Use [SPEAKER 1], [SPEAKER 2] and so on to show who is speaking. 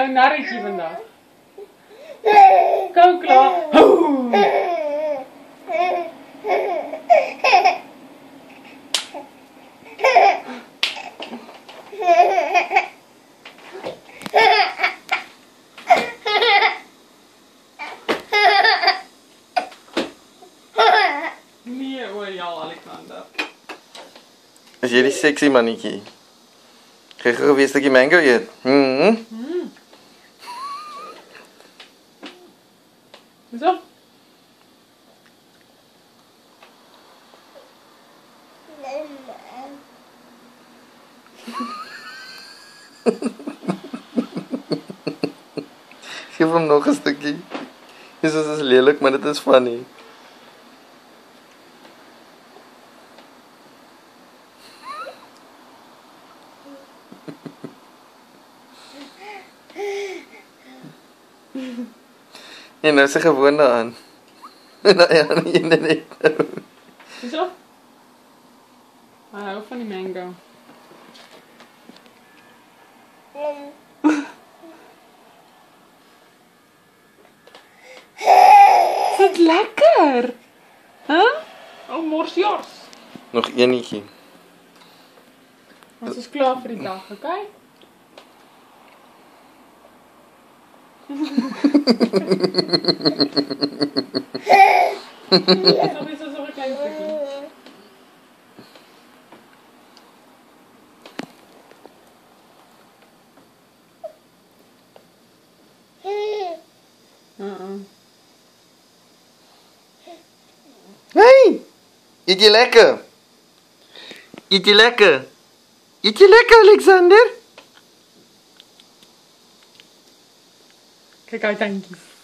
[SPEAKER 1] nou narretjie vandag. Kom klaar. Hou. Nee, oor jou Alexander.
[SPEAKER 2] Is jy die sexy mannetjie? Ga jy gou weer 'n stukkie mango eet?
[SPEAKER 1] Zo.
[SPEAKER 2] Geef hom nog 'n stukkie. Dis is lelik, maar dit is funny. En nou is hy gewoond daaraan. Nou ja, nie net.
[SPEAKER 1] Zo. Hij houdt van die mango. Is het lekker? Huh? Oh, morsjors.
[SPEAKER 2] Nog eenetjie.
[SPEAKER 1] Ons is klaar vir die dag, oké? Nog eens zo'n klein stukje.
[SPEAKER 2] Hey! Eet jy lekker? Eet jy lekker? Eet jy lekker, Alexander?
[SPEAKER 1] Kijk uit, eindjes.